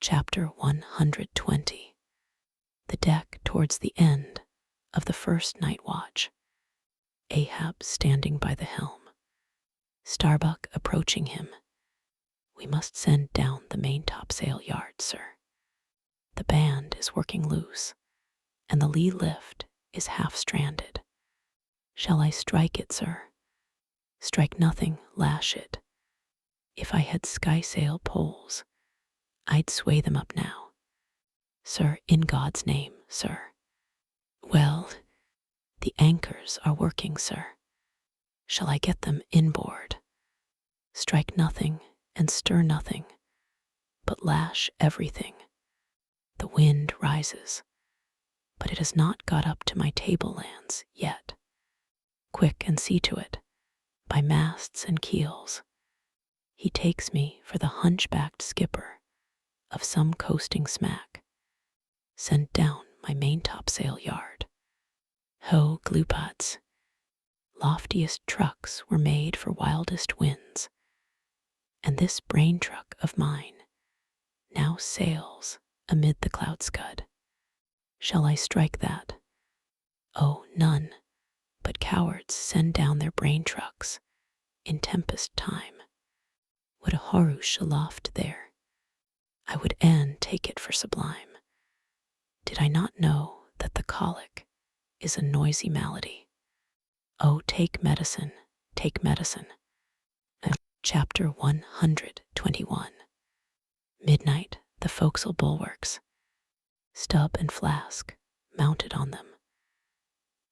Chapter 120. The deck towards the end of the first night watch. Ahab standing by the helm. Starbuck approaching him. We must send down the main topsail yard, sir. The band is working loose, and the lee lift is half stranded. Shall I strike it, sir? Strike nothing, lash it. If I had skysail poles, I'd sway them up now. Sir, in God's name, sir. Well, the anchors are working, sir. Shall I get them inboard? Strike nothing and stir nothing, but lash everything. The wind rises, but it has not got up to my tablelands yet. Quick and see to it, by masts and keels. He takes me for the hunchbacked skipper of some coasting smack. Send down my main topsail yard. Ho, gloopods! Loftiest trucks were made for wildest winds, and this brain truck of mine now sails amid the cloud scud. Shall I strike that? Oh, none but cowards send down their brain trucks in tempest time. Would a Harush aloft there, I would e'en take it for sublime. Did I not know that the colic is a noisy malady? Oh, take medicine, take medicine. Chapter 121. Midnight, the forecastle bulwarks, stub and flask mounted on them,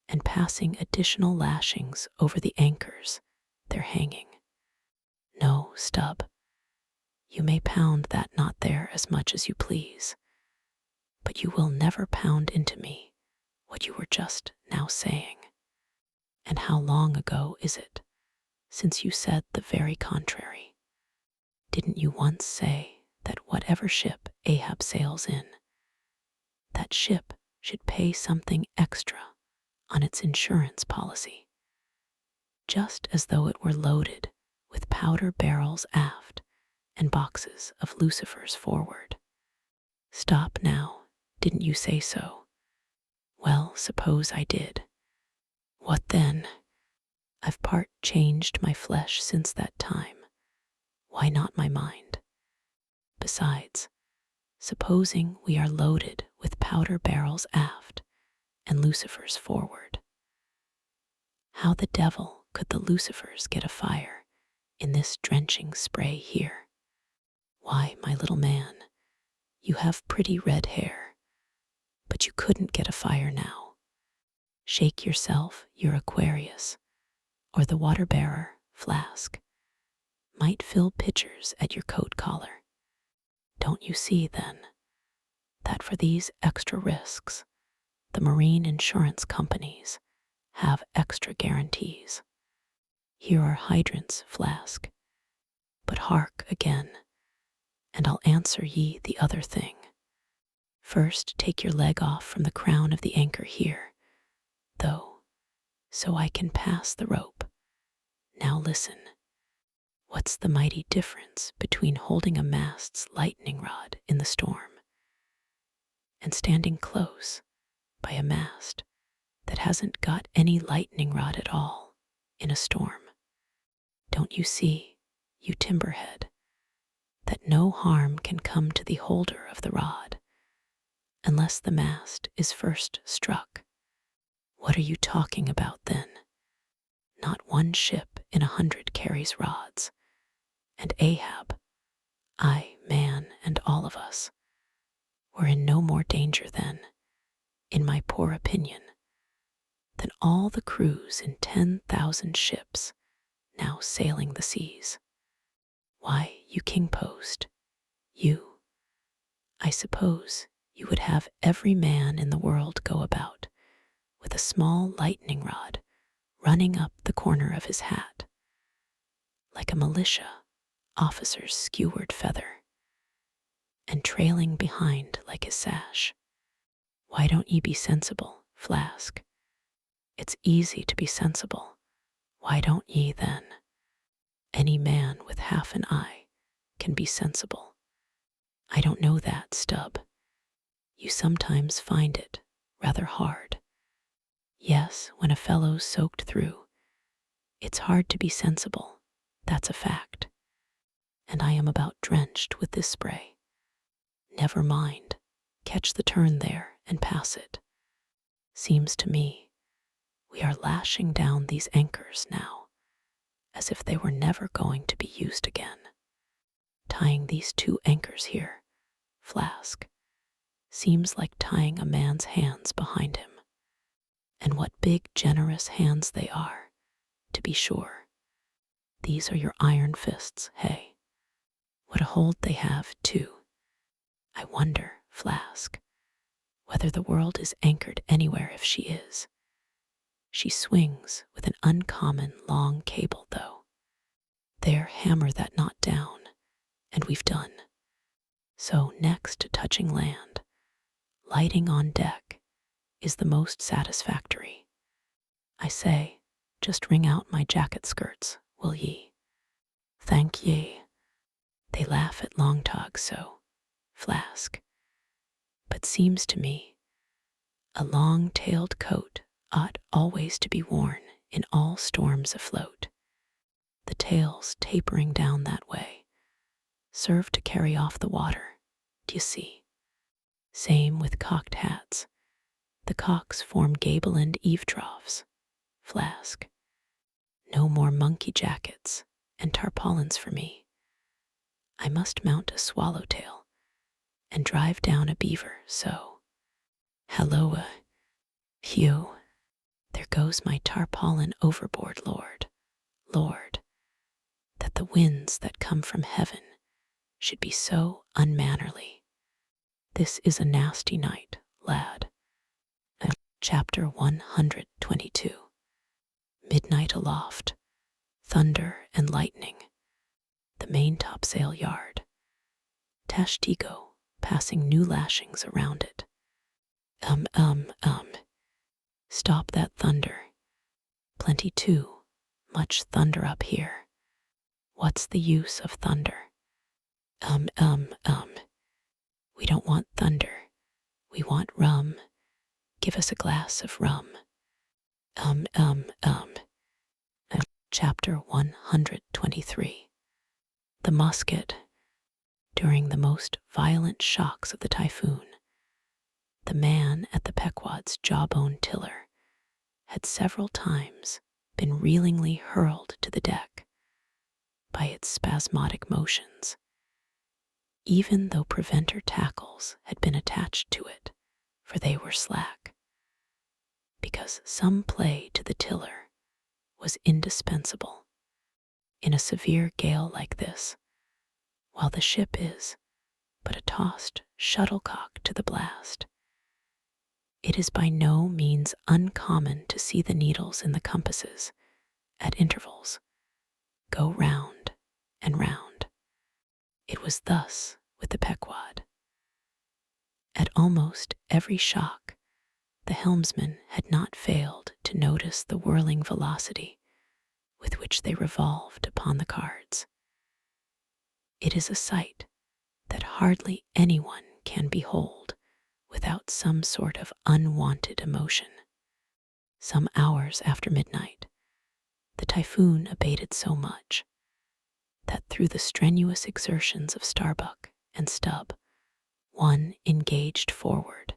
and passing additional lashings over the anchors they're hanging. No, Stub, you may pound that knot there as much as you please, but you will never pound into me what you were just now saying. And how long ago is it since you said the very contrary? Didn't you once say that whatever ship Ahab sails in, that ship should pay something extra on its insurance policy, just as though it were loaded with powder barrels aft and boxes of lucifers forward? Stop now, didn't you say so? Well, suppose I did. What then? I've part changed my flesh since that time. Why not my mind? Besides, supposing we are loaded with powder barrels aft and lucifers forward, how the devil could the lucifers get afire in this drenching spray here? Why, my little man, you have pretty red hair, but you couldn't get a fire now. Shake yourself, your Aquarius, or the water-bearer, Flask, might fill pitchers at your coat collar. Don't you see, then, that for these extra risks, the marine insurance companies have extra guarantees? Here are hydrants, Flask, but hark again, and I'll answer ye the other thing. First take your leg off from the crown of the anchor here, though, so I can pass the rope. Now listen. What's the mighty difference between holding a mast's lightning rod in the storm and standing close by a mast that hasn't got any lightning rod at all in a storm? Don't you see, you timberhead, that no harm can come to the holder of the rod unless the mast is first struck? What are you talking about then? Not one ship in 100 carries rods, and Ahab, I, man, and all of us, were in no more danger then, in my poor opinion, than all the crews in 10,000 ships now sailing the seas. Why, you king post, I suppose you would have every man in the world go about with a small lightning rod running up the corner of his hat, like a militia officer's skewered feather, and trailing behind like his sash. Why don't ye be sensible, Flask? It's easy to be sensible. Why don't ye then? Any man with half an eye can be sensible. I don't know that, Stubb. You sometimes find it rather hard. Yes, when a fellow's soaked through, it's hard to be sensible. That's a fact. And I am about drenched with this spray. Never mind. Catch the turn there and pass it. Seems to me we are lashing down these anchors now, as if they were never going to be used again. Tying these 2 anchors here, Flask, seems like tying a man's hands behind him. And what big, generous hands they are, to be sure. These are your iron fists, hey? What a hold they have, too. I wonder, Flask, whether the world is anchored anywhere if she is. She swings with an uncommon long cable, though. There, hammer that knot down, and we've done. So next to touching land, lighting on deck is the most satisfactory. I say, just wring out my jacket skirts, will ye? Thank ye. They laugh at long togs so, Flask. But seems to me, a long-tailed coat ought always to be worn in all storms afloat. The tails tapering down that way serve to carry off the water, d'ye see? Same with cocked hats. The cocks form gable and eave troughs, Flask. No more monkey jackets and tarpaulins for me. I must mount a swallowtail and drive down a beaver, so. Halloa, Hugh, there goes my tarpaulin overboard, Lord, Lord, that the winds that come from heaven should be so unmannerly. This is a nasty night, lad. Chapter 122. Midnight aloft, thunder and lightning, the main topsail yard, Tashtigo passing new lashings around it. Stop that thunder. Plenty too much thunder up here. What's the use of thunder? We don't want thunder. We want rum. Give us a glass of rum. Chapter 123. The musket. During the most violent shocks of the typhoon, the man at the Pequod's jawbone tiller had several times been reelingly hurled to the deck by its spasmodic motions, even though preventer tackles had been attached to it, for they were slack, because some play to the tiller was indispensable in a severe gale like this, while the ship is but a tossed shuttlecock to the blast. It is by no means uncommon to see the needles in the compasses, at intervals, go round and round. It was thus with the Pequod. At almost every shock, the helmsman had not failed to notice the whirling velocity with which they revolved upon the cards. It is a sight that hardly anyone can behold without some sort of unwanted emotion. Some hours after midnight, the typhoon abated so much that through the strenuous exertions of Starbuck and Stubb, one engaged forward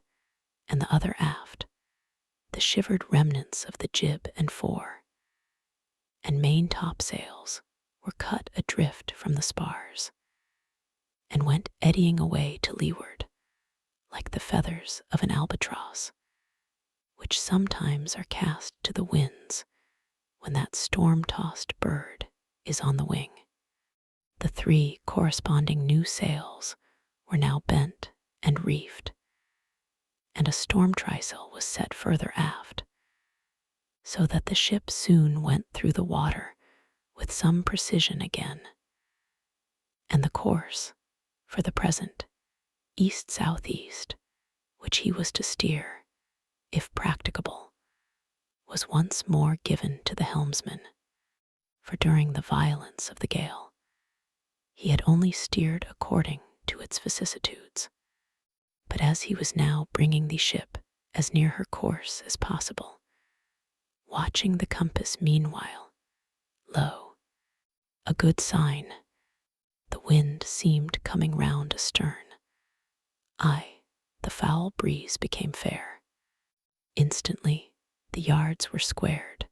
and the other aft, the shivered remnants of the jib and fore and main topsails were cut adrift from the spars and went eddying away to leeward like the feathers of an albatross, which sometimes are cast to the winds when that storm-tossed bird is on the wing. The 3 corresponding new sails were now bent and reefed, and a storm trysail was set further aft, so that the ship soon went through the water with some precision again, and the course, for the present, east-southeast, which he was to steer, if practicable, was once more given to the helmsman, for during the violence of the gale, he had only steered according to its vicissitudes. But as he was now bringing the ship as near her course as possible, watching the compass meanwhile, lo, a good sign, the wind seemed coming round astern. Aye, the foul breeze became fair. Instantly the yards were squared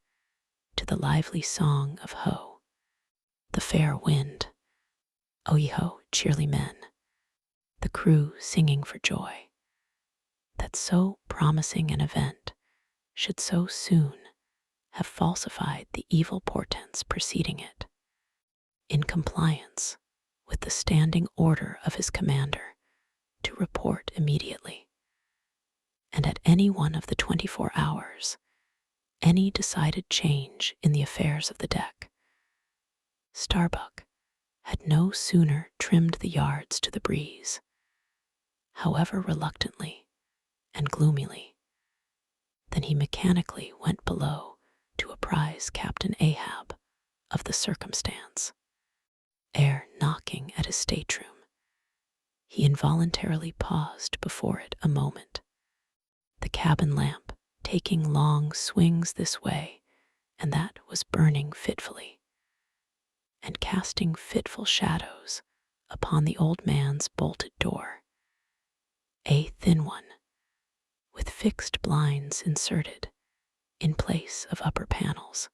to the lively song of ho, the fair wind. O ye ho, cheerly men, the crew singing for joy that so promising an event should so soon have falsified the evil portents preceding it, in compliance with the standing order of his commander to report immediately, and at any one of the 24 hours, any decided change in the affairs of the deck. Starbuck had no sooner trimmed the yards to the breeze, however reluctantly and gloomily, than he mechanically went below to apprise Captain Ahab of the circumstance. Ere knocking at his stateroom, he involuntarily paused before it a moment, the cabin lamp taking long swings this way and that was burning fitfully, and casting fitful shadows upon the old man's bolted door, a thin one, with fixed blinds inserted in place of upper panels.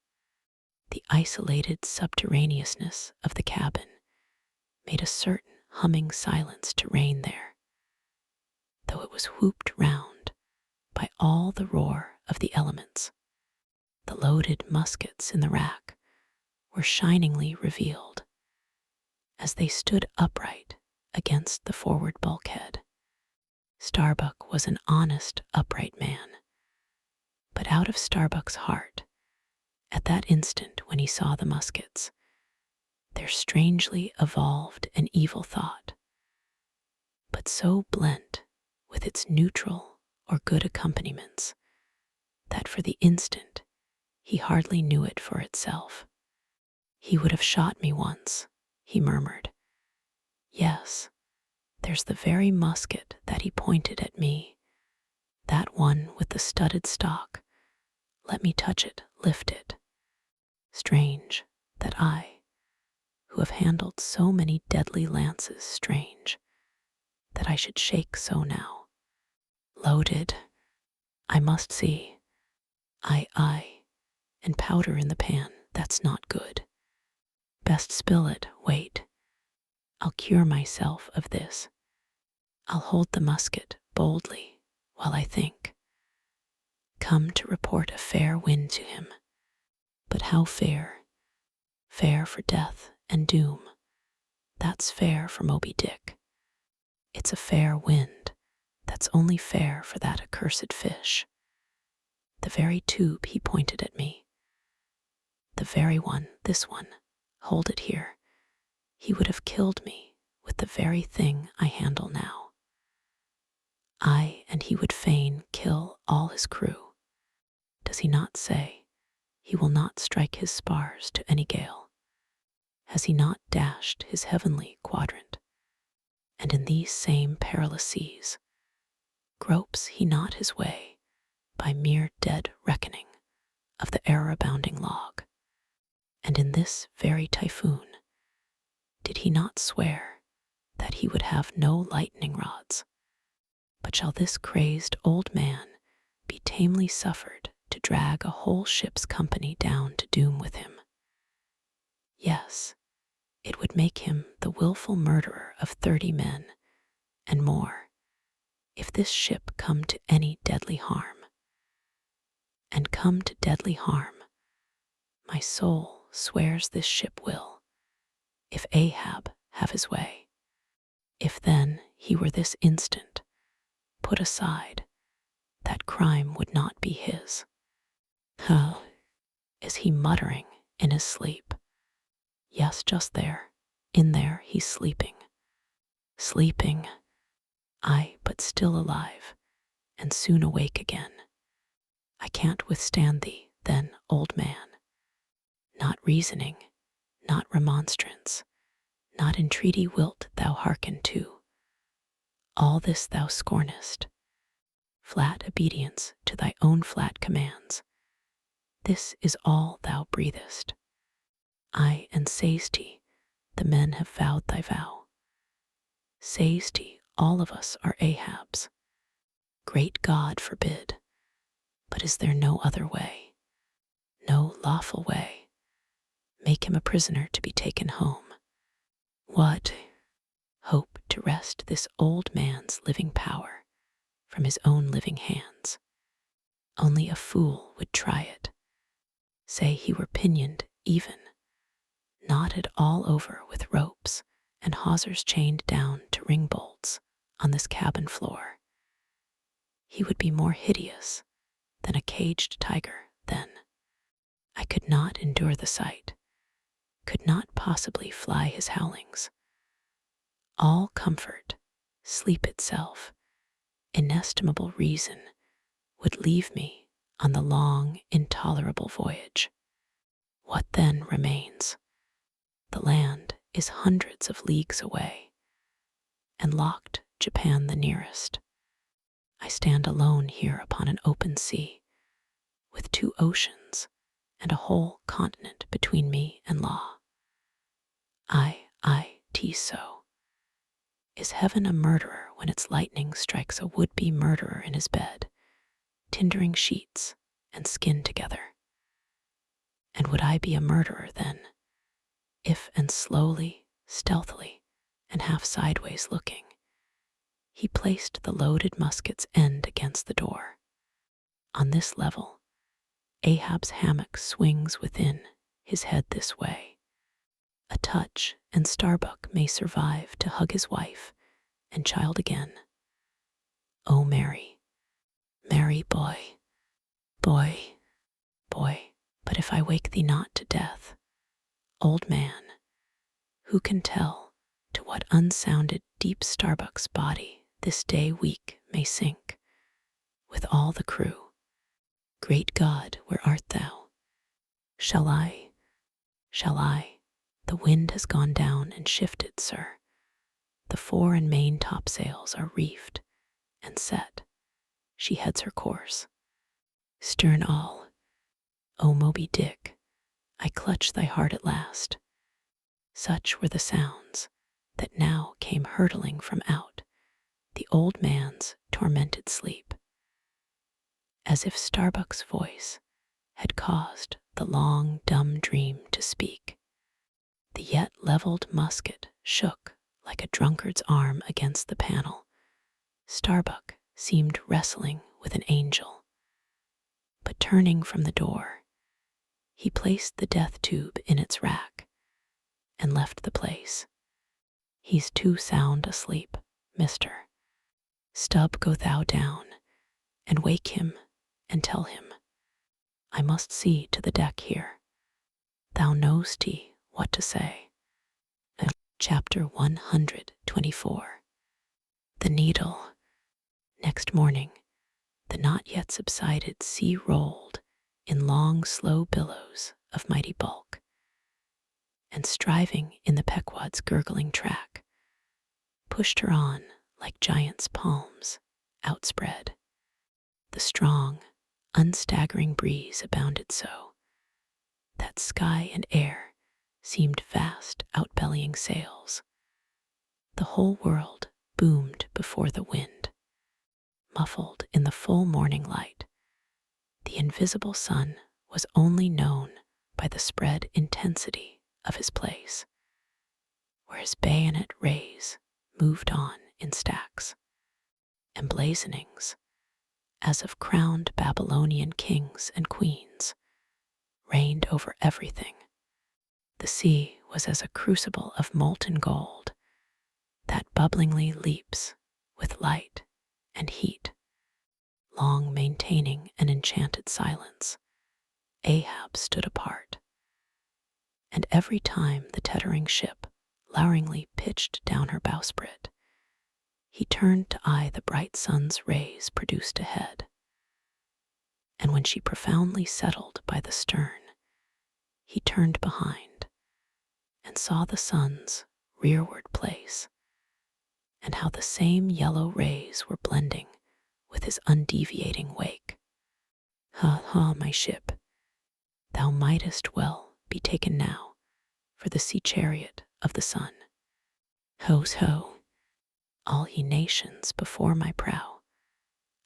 The isolated subterraneousness of the cabin made a certain humming silence to reign there, though it was whooped round by all the roar of the elements. The loaded muskets in the rack were shiningly revealed as they stood upright against the forward bulkhead. Starbuck was an honest, upright man, but out of Starbuck's heart, at that instant when he saw the muskets, there strangely evolved an evil thought, but so blent with its neutral or good accompaniments that for the instant he hardly knew it for itself. He would have shot me once, he murmured. Yes, there's the very musket that he pointed at me, that one with the studded stock. Let me touch it, lift it. Strange that I, who have handled so many deadly lances, strange that I should shake so now. Loaded, I must see. Aye, and powder in the pan, that's not good. Best spill it, wait. I'll cure myself of this. I'll hold the musket boldly while I think. Come to report a fair wind to him. But how fair? Fair for death and doom. That's fair for Moby Dick. It's a fair wind that's only fair for that accursed fish. The very tube he pointed at me. The very one, this one. Hold it here. He would have killed me with the very thing I handle now. Aye, and he would fain kill all his crew. Does he not say he will not strike his spars to any gale? Has he not dashed his heavenly quadrant? And in these same perilous seas, gropes he not his way by mere dead reckoning of the error-abounding log? And in this very typhoon, did he not swear that he would have no lightning rods? But shall this crazed old man be tamely suffered to drag a whole ship's company down to doom with him? Yes, it would make him the willful murderer of 30 men and more, if this ship come to any deadly harm. And come to deadly harm, my soul swears this ship will, if Ahab have his way. If then he were this instant put aside, that crime would not be his. Oh, is he muttering in his sleep? Yes, just there, in there he's sleeping. Sleeping, aye, but still alive, and soon awake again. I can't withstand thee, then, old man. Not reasoning, not remonstrance, not entreaty wilt thou hearken to, All this thou scornest, flat obedience to thy own flat commands. This is all thou breathest. Aye, and saysty, the men have vowed thy vow. Saysty, all of us are Ahabs. Great God forbid, but is there no other way? No lawful way? Make him a prisoner to be taken home. What? Hope to wrest this old man's living power from his own living hands. Only a fool would try it. Say he were pinioned even, knotted all over with ropes and hawsers chained down to ring bolts on this cabin floor. He would be more hideous than a caged tiger then. I could not endure the sight, could not possibly fly his howlings. All comfort, sleep itself, inestimable reason would leave me on the long, intolerable voyage. What then remains? The land is hundreds of leagues away, and locked Japan the nearest. I stand alone here upon an open sea, with 2 oceans and a whole continent between me and law. So. Is heaven a murderer when its lightning strikes a would-be murderer in his bed, tindering sheets and skin together? And would I be a murderer then, if and slowly, stealthily, and half sideways looking, he placed the loaded musket's end against the door? On this level, Ahab's hammock swings within his head this way. A touch, and Starbuck may survive to hug his wife and child again. Oh, Mary, Mary, boy, boy, boy, but if I wake thee not to death, old man, who can tell to what unsounded deep Starbuck's body this day weak may sink, with all the crew? Great God, where art thou? Shall I? The wind has gone down and shifted, sir. The fore and main topsails are reefed and set. She heads her course. Stern all. O Moby Dick, I clutch thy heart at last. Such were the sounds that now came hurtling from out the old man's tormented sleep, as if Starbuck's voice had caused the long, dumb dream to speak. The yet leveled musket shook like a drunkard's arm against the panel. Starbuck seemed wrestling with an angel. But turning from the door, he placed the death tube in its rack and left the place. He's too sound asleep, mister. Stub, go thou down and wake him and tell him I must see to the deck here. Thou know'st what to say. Chapter 124. The Needle. Next morning, the not yet subsided sea rolled in long, slow billows of mighty bulk, and striving in the Pequod's gurgling track, pushed her on like giants' palms outspread. The strong, unstaggering breeze abounded so that sky and air seemed vast outbellying sails. The whole world boomed before the wind. Muffled in the full morning light, the invisible sun was only known by the spread intensity of his place, where his bayonet rays moved on in stacks, emblazonings as of crowned Babylonian kings and queens reigned over everything. The sea was as a crucible of molten gold that bubblingly leaps with light and heat, long maintaining an enchanted silence. Ahab stood apart, and every time the tettering ship loweringly pitched down her bowsprit, he turned to eye the bright sun's rays produced ahead. And when she profoundly settled by the stern, he turned behind and saw the sun's rearward place, and how the same yellow rays were blending with his undeviating wake. Ha ha, my ship, thou mightest well be taken now for the sea chariot of the sun. Ho's ho, all ye nations before my prow,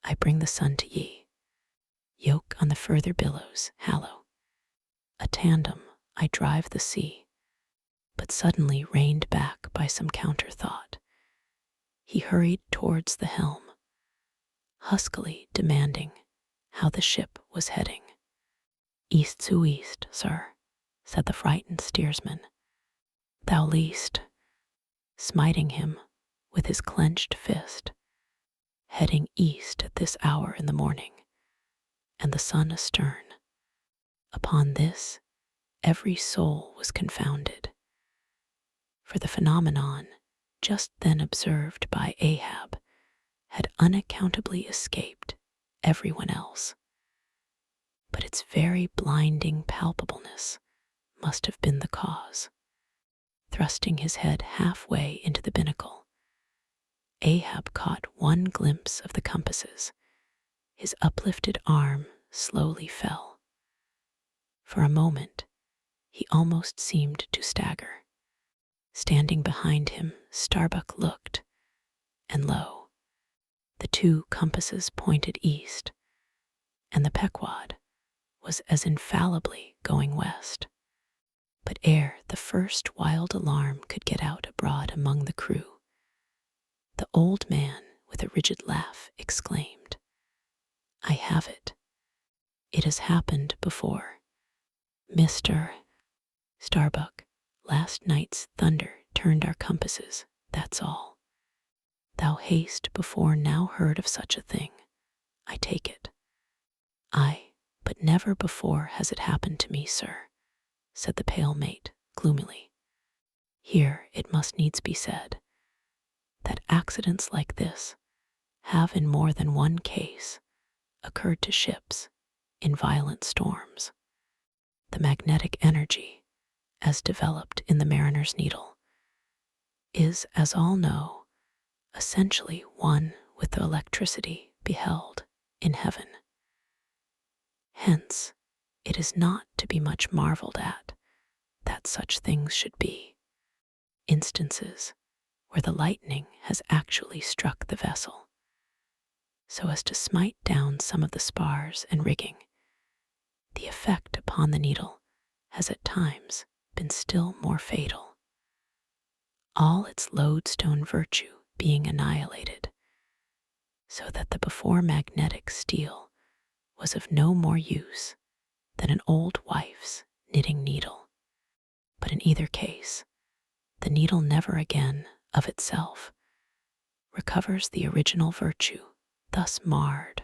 I bring the sun to ye. Yoke on the further billows, hallow. A tandem I drive the sea, but suddenly reined back by some counter thought. He hurried towards the helm, huskily demanding how the ship was heading. East to east, sir, said the frightened steersman. Thou least, smiting him with his clenched fist, heading east at this hour in the morning, and the sun astern. Upon this, every soul was confounded, for the phenomenon just then observed by Ahab had unaccountably escaped everyone else. But its very blinding palpableness must have been the cause. Thrusting his head halfway into the binnacle, Ahab caught one glimpse of the compasses. His uplifted arm slowly fell. For a moment, he almost seemed to stagger. Standing behind him, Starbuck looked, and lo, the two compasses pointed east, and the Pequod was as infallibly going west. But ere the first wild alarm could get out abroad among the crew, the old man, with a rigid laugh, exclaimed, I have it. It has happened before. Mr. Starbuck, last night's thunder turned our compasses, that's all. Thou hast before now heard of such a thing, I take it. Aye, but never before has it happened to me, sir, said the pale mate gloomily. Here it must needs be said that accidents like this have in more than one case occurred to ships in violent storms. The magnetic energy, as developed in the mariner's needle, is, as all know, essentially one with the electricity beheld in heaven. Hence, it is not to be much marveled at that such things should be. Instances where the lightning has actually struck the vessel, so as to smite down some of the spars and rigging. The effect upon the needle has at times been still more fatal, all its lodestone virtue being annihilated, so that the before magnetic steel was of no more use than an old wife's knitting needle. But in either case, the needle never again, of itself, recovers the original virtue thus marred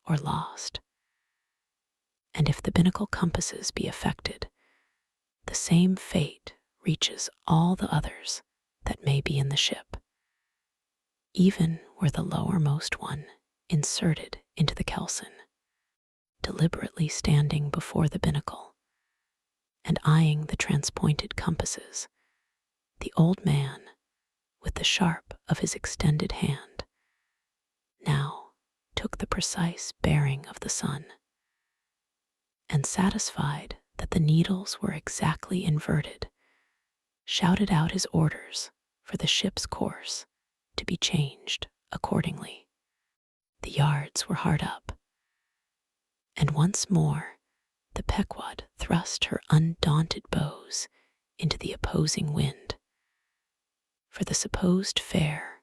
or lost. And if the binnacle compasses be affected, the same fate reaches all the others that may be in the ship, even were the lowermost one inserted into the kelson. Deliberately standing before the binnacle and eyeing the transpointed compasses, the old man, with the sharp of his extended hand, now took the precise bearing of the sun, and satisfied that the needles were exactly inverted, shouted out his orders for the ship's course to be changed accordingly. The yards were hard up, and once more the Pequod thrust her undaunted bows into the opposing wind. For the supposed fair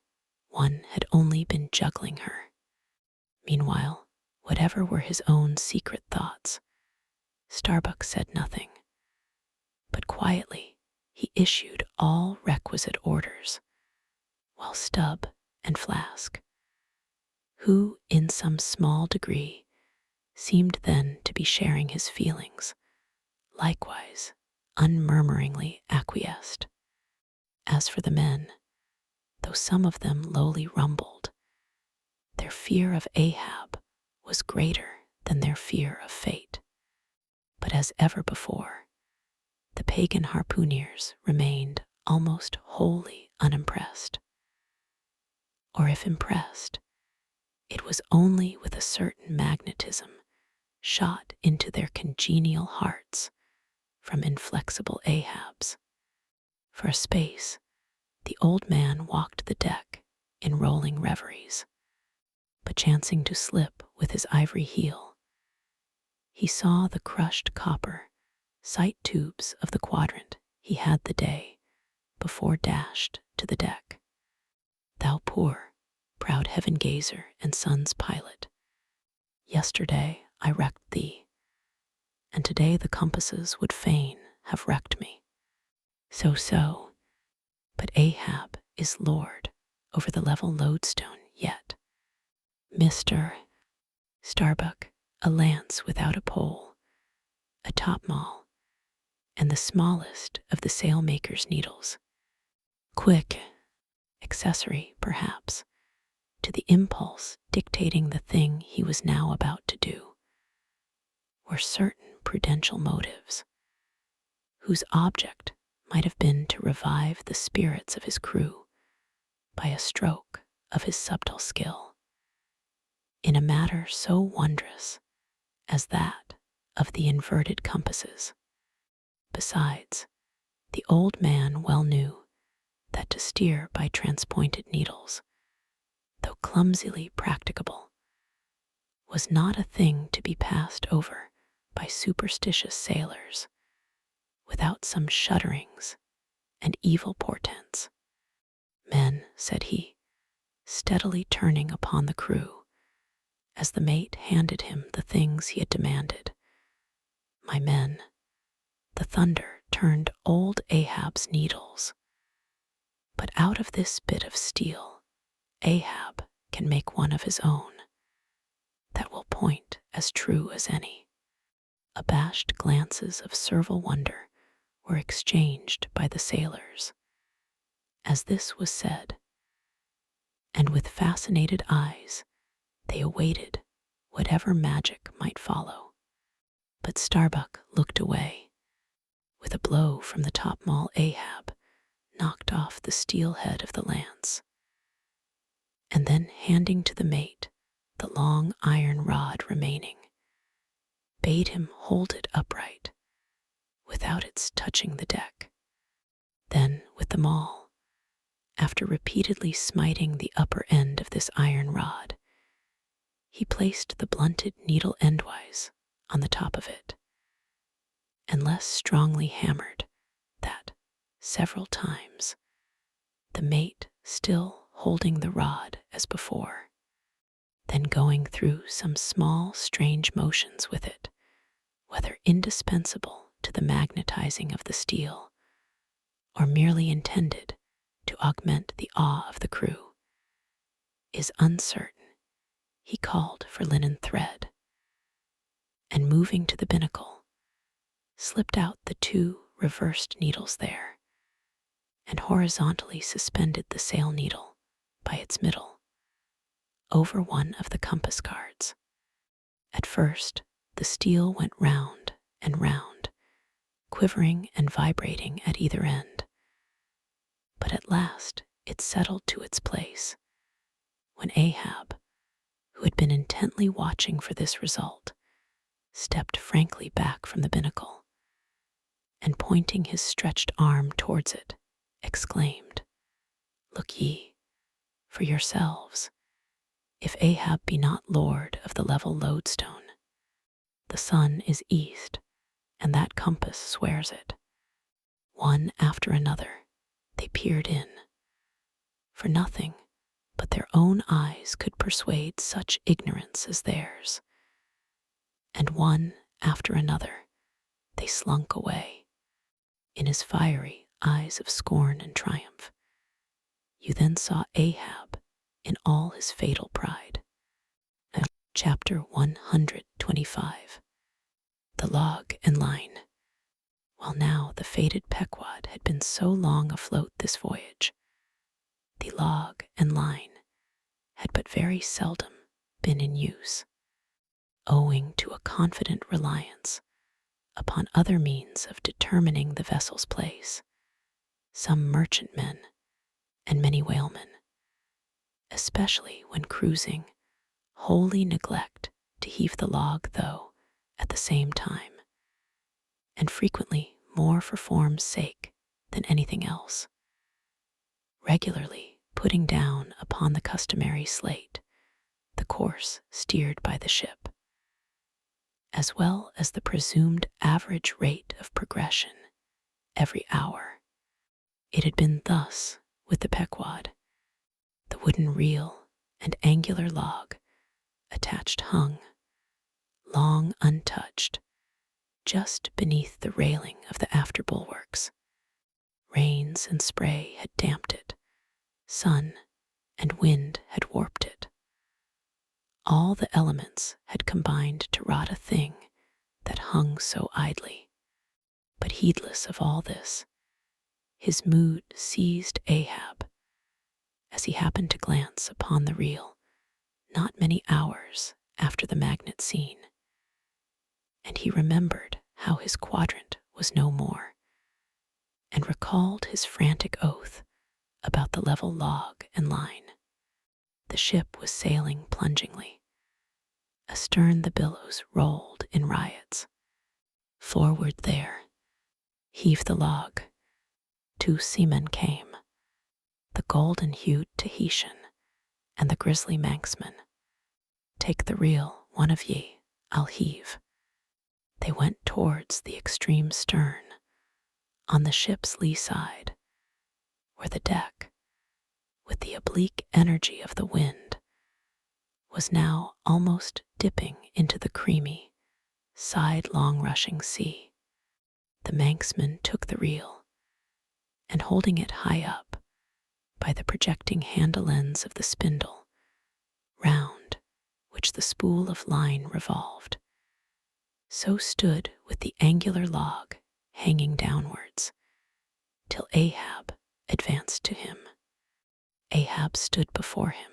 one had only been juggling her. Meanwhile, whatever were his own secret thoughts, Starbuck said nothing, but quietly he issued all requisite orders, while Stubb and Flask, who in some small degree seemed then to be sharing his feelings, likewise unmurmuringly acquiesced. As for the men, though some of them lowly rumbled, their fear of Ahab was greater than their fear of fate. But as ever before, the pagan harpooneers remained almost wholly unimpressed. or if impressed, it was only with a certain magnetism shot into their congenial hearts from inflexible Ahab's. For a space, the old man walked the deck in rolling reveries, but chancing to slip with his ivory heel, he saw the crushed copper sight tubes of the quadrant he had the day before dashed to the deck. Thou poor, proud heaven gazer and sun's pilot, yesterday I wrecked thee, and today the compasses would fain have wrecked me. So, but Ahab is lord over the level lodestone yet. Mr. Starbuck, a lance without a pole, a topmaul, and the smallest of the sailmaker's needles. Quick accessory, perhaps, to the impulse dictating the thing he was now about to do, were certain prudential motives, whose object might have been to revive the spirits of his crew by a stroke of his subtle skill, in a matter so wondrous as that of the inverted compasses. Besides, the old man well knew that to steer by transpointed needles, though clumsily practicable, was not a thing to be passed over by superstitious sailors without some shudderings and evil portents. Men, said he, steadily turning upon the crew as the mate handed him the things he had demanded. My men, the thunder turned old Ahab's needles, but out of this bit of steel Ahab can make one of his own that will point as true as any. Abashed glances of servile wonder were exchanged by the sailors as this was said, and with fascinated eyes they awaited whatever magic might follow. But Starbuck looked away. With a blow from the topmaul, Ahab knocked off the steel head of the lance, and then handing to the mate the long iron rod remaining, bade him hold it upright without its touching the deck. Then, with the maul, after repeatedly smiting the upper end of this iron rod, he placed the blunted needle endwise on the top of it, and less strongly hammered that, several times, the mate still holding the rod as before, then going through some small strange motions with it, whether indispensable to the magnetizing of the steel, or merely intended to augment the awe of the crew, is uncertain. He called for linen thread, and moving to the binnacle, slipped out the 2 reversed needles there, and horizontally suspended the sail needle by its middle over one of the compass cards. At first, the steel went round and round, quivering and vibrating at either end, but at last it settled to its place, when Ahab, who had been intently watching for this result, stepped frankly back from the binnacle, and pointing his stretched arm towards it, exclaimed, Look ye, for yourselves, if Ahab be not lord of the level lodestone. The sun is east, and that compass swears it. One after another, they peered in, for nothing but their own eyes could persuade such ignorance as theirs, and one after another they slunk away, in his fiery eyes of scorn and triumph. You then saw Ahab in all his fatal pride. Chapter 125. The Log and Line. While now the fated Pequod had been so long afloat this voyage, the log and line had but very seldom been in use, owing to a confident reliance upon other means of determining the vessel's place, some merchantmen and many whalemen, especially when cruising, wholly neglect to heave the log, though, at the same time, and frequently more for form's sake than anything else, regularly putting down upon the customary slate the course steered by the ship, as well as the presumed average rate of progression every hour. It had been thus with the Pequod. The wooden reel and angular log attached hung, long untouched, just beneath the railing of the after bulwarks. Rains and spray had damped it, sun and wind had warped it. All the elements had combined to rot a thing that hung so idly. But heedless of all this, his mood seized Ahab as he happened to glance upon the reel not many hours after the magnet scene, and he remembered how his quadrant was no more, and recalled his frantic oath about the level log and line. The ship was sailing plungingly. Astern the billows rolled in riots. Forward there, heave the log. 2 seamen came, the golden-hued Tahitian and the grisly Manxman. Take the reel, one of ye, I'll heave. They went towards the extreme stern, on the ship's lee side, where the deck, with the oblique energy of the wind, was now almost dipping into the creamy, sidelong rushing sea. The Manxman took the reel, and holding it high up by the projecting handle ends of the spindle, round which the spool of line revolved, so stood with the angular log hanging downwards, till Ahab advanced to him. Ahab stood before him,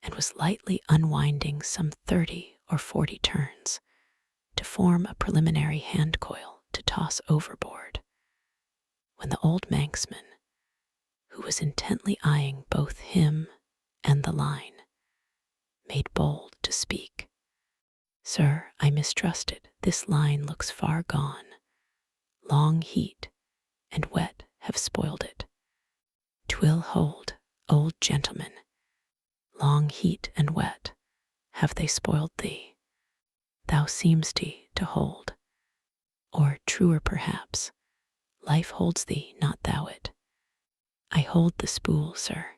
and was lightly unwinding some 30 or 40 turns to form a preliminary hand coil to toss overboard, when the old Manxman, who was intently eyeing both him and the line, made bold to speak. Sir, I mistrusted. This line looks far gone. Long heat and wet have spoiled it. 'Twill hold, old gentleman. Long heat and wet have they spoiled thee. Thou seem'st to hold, or truer perhaps, life holds thee, not thou it. I hold the spool, sir,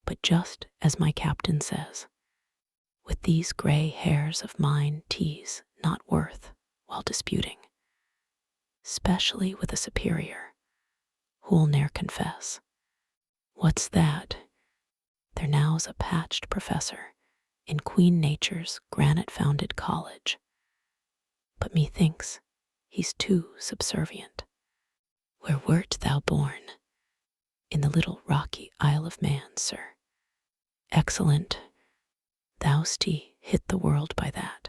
but just as my captain says, with these grey hairs of mine 'tis not worth while disputing, specially with a superior, who'll ne'er confess. What's that? There now's a patched professor in Queen Nature's granite-founded college, but methinks he's too subservient. Where wert thou born? In the little rocky Isle of Man, sir. Excellent. Thou'st hit the world by that.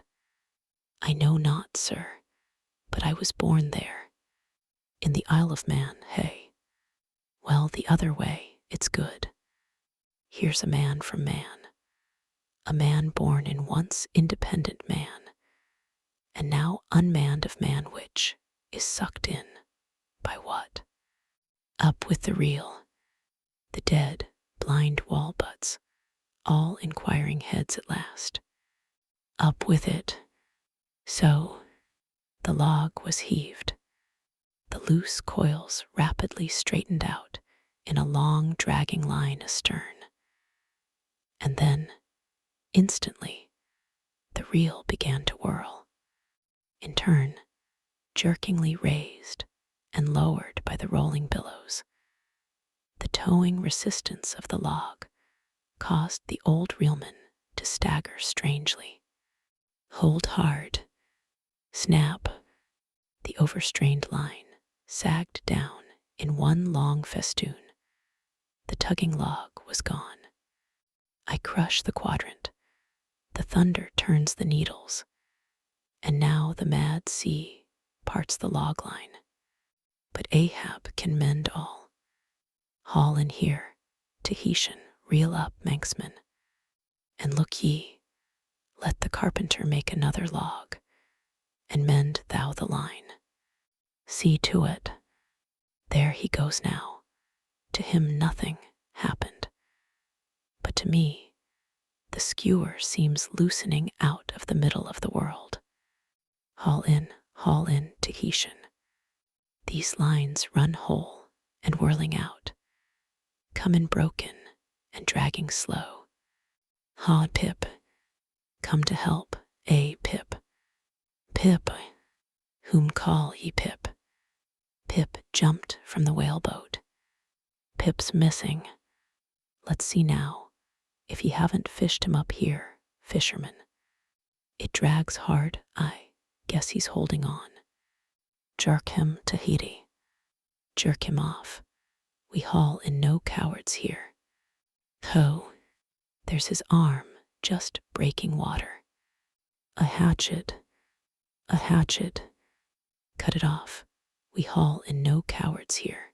I know not, sir, but I was born there. In the Isle of Man, hey? Well, the other way, it's good. Here's a man from man, a man born in once independent man, and now unmanned of man, which is sucked in by what? Up with the reel. The dead, blind wall butts, all inquiring heads at last. Up with it. So, the log was heaved. The loose coils rapidly straightened out in a long dragging line astern. And then, instantly, the reel began to whirl, in turn, jerkingly raised and lowered by the rolling billows. The towing resistance of the log caused the old reelman to stagger strangely. Hold hard. Snap. The overstrained line sagged down in one long festoon. The tugging log was gone. I crush the quadrant. The thunder turns the needles, and now the mad sea parts the log line. But Ahab can mend all. Haul in here, Tahitian, Reel up, Manxman, and look ye, let the carpenter make another log, and mend thou the line. See to it. There he goes now. To him nothing happened, but to me the skewer seems loosening out of the middle of the world. Haul in, Tahitian. These lines run whole and whirling out, come in broken and dragging slow. Ha, Pip, come to help, Pip. Pip, whom call ye Pip? Pip jumped from the whaleboat. Pip's missing. Let's see now if ye haven't fished him up here, fisherman. It drags hard, I guess he's holding on. Jerk him, Tahiti. Jerk him off. We haul in no cowards here. Ho, there's his arm just breaking water. A hatchet. Cut it off. We haul in no cowards here.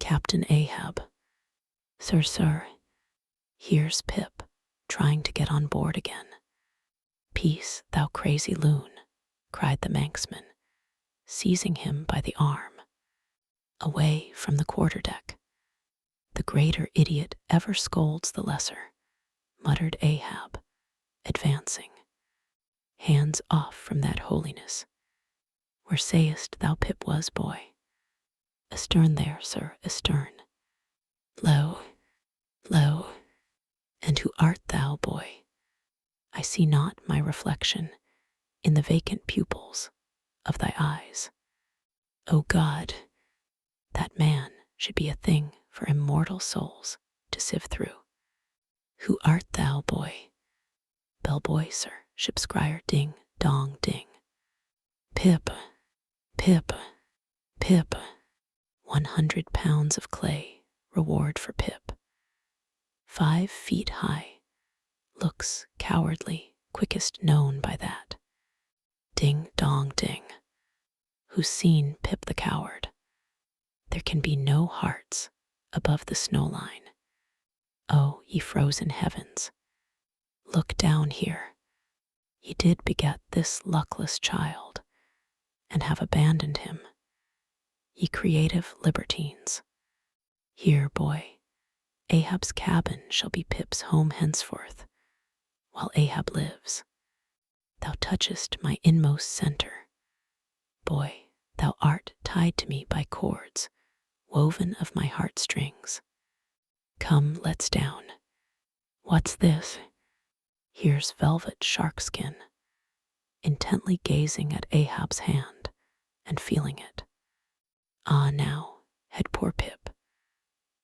Captain Ahab. Sir, here's Pip, trying to get on board again. Peace, thou crazy loon, cried the Manxman, seizing him by the arm. Away from the quarterdeck. The greater idiot ever scolds the lesser, muttered Ahab, advancing. Hands off from that holiness. Where sayest thou Pip was, boy? Astern there, sir, astern. Lo, and who art thou, boy? I see not my reflection in the vacant pupils of thy eyes. O God, that man should be a thing for immortal souls to sift through. Who art thou, boy? Bellboy, sir, ship's crier, ding, dong, ding. Pip, 100 pounds of clay, reward for Pip. 5 feet high, looks cowardly, quickest known by that. Ding, dong, ding. Who's seen Pip the coward? There can be no hearts above the snow line. Oh, ye frozen heavens, look down here. Ye did beget this luckless child, and have abandoned him. Ye creative libertines. Here, boy, Ahab's cabin shall be Pip's home henceforth, while Ahab lives. Thou touchest my inmost center. Boy, thou art tied to me by cords woven of my heartstrings. Come, let's down. What's this? Here's velvet sharkskin, intently gazing at Ahab's hand and feeling it. Ah, now, had poor Pip